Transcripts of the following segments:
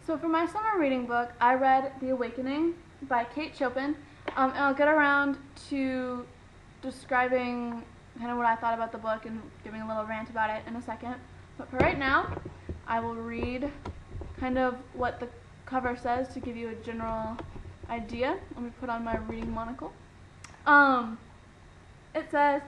So for my summer reading book, I read The Awakening by Kate Chopin, and I'll get around to describing kind of what I thought about the book and giving a little rant about it in a second. But for right now, I will read kind of what the cover says to give you a general idea. Let me put on my reading monocle. It says,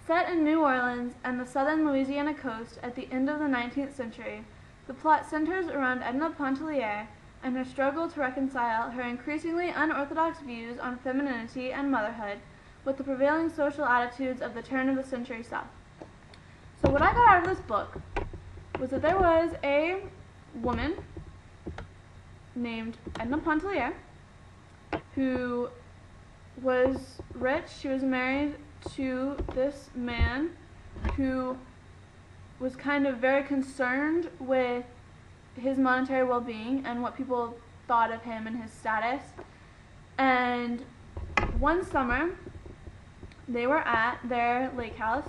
set in New Orleans and the southern Louisiana coast at the end of the 19th century, the plot centers around Edna Pontellier and her struggle to reconcile her increasingly unorthodox views on femininity and motherhood with the prevailing social attitudes of the turn of the century South. So what I got out of this book was that there was a woman named Edna Pontellier who was rich. She was married to this man who was kind of very concerned with his monetary well-being and what people thought of him and his status. And one summer, they were at their lake house,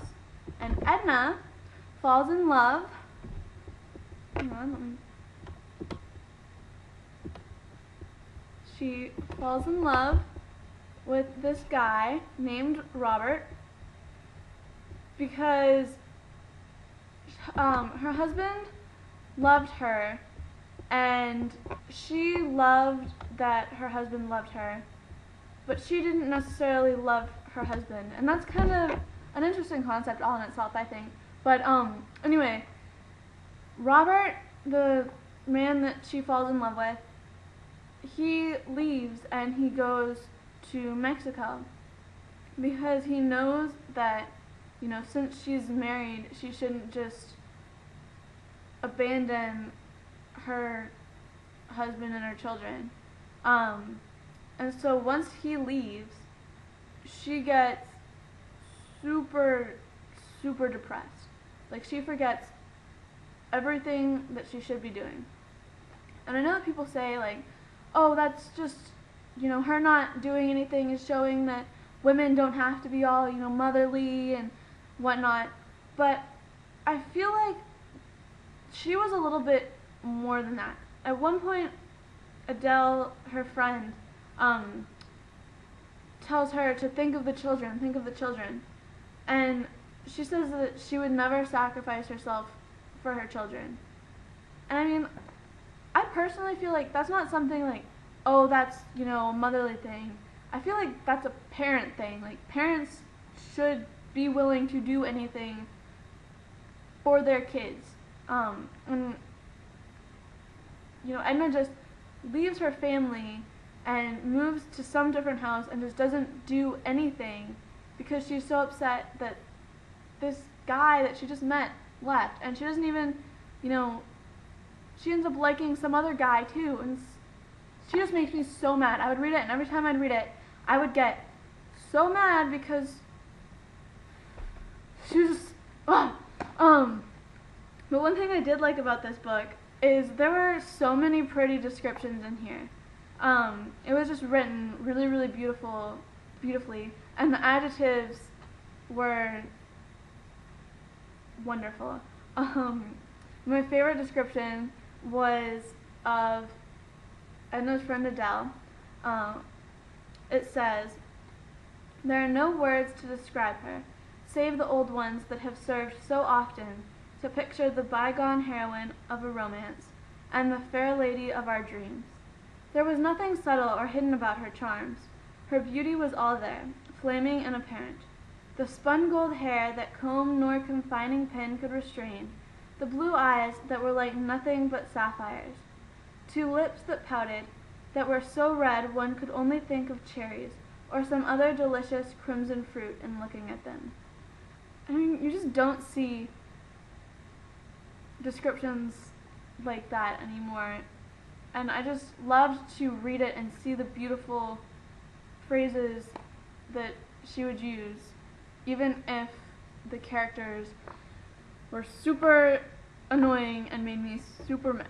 and Edna falls in love. She falls in love with this guy named Robert because her husband loved her, and she loved that her husband loved her, but she didn't necessarily love her husband, and that's kind of an interesting concept all in itself, I think. But anyway, Robert, the man that she falls in love with, he leaves and he goes to Mexico because he knows that, you know, since she's married, she shouldn't just abandon her husband and her children. And so once he leaves, she gets super depressed. Like, she forgets everything that she should be doing. And I know that people say, like, oh, that's just, you know, her not doing anything is showing that women don't have to be all, you know, motherly and whatnot. But I feel like she was a little bit more than that. At one point, Adele, her friend, tells her to think of the children. And she says that she would never sacrifice herself for her children. And I mean, I personally feel like that's not something like, oh, that's, you know, a motherly thing. I feel like that's a parent thing. Like, parents should be willing to do anything for their kids. And, you know, Edna just leaves her family and moves to some different house and just doesn't do anything because she's so upset that this guy that she just met left. And she doesn't even, you know, she ends up liking some other guy too, and she just makes me so mad. I would read it, and every time I'd read it, I would get so mad because she was just, But one thing I did like about this book is there were so many pretty descriptions in here. It was just written really beautifully, and the adjectives were wonderful. My favorite description was of Edna's friend Adele. It says, there are no words to describe her, save the old ones that have served so often to picture the bygone heroine of a romance and the fair lady of our dreams. There was nothing subtle or hidden about her charms. Her beauty was all there, flaming and apparent. The spun gold hair that comb nor confining pen could restrain, the blue eyes that were like nothing but sapphires, two lips that pouted, that were so red one could only think of cherries or some other delicious crimson fruit in looking at them. I mean, you just don't see descriptions like that anymore, and I just loved to read it and see the beautiful phrases that she would use, even if the characters were super annoying and made me super mad.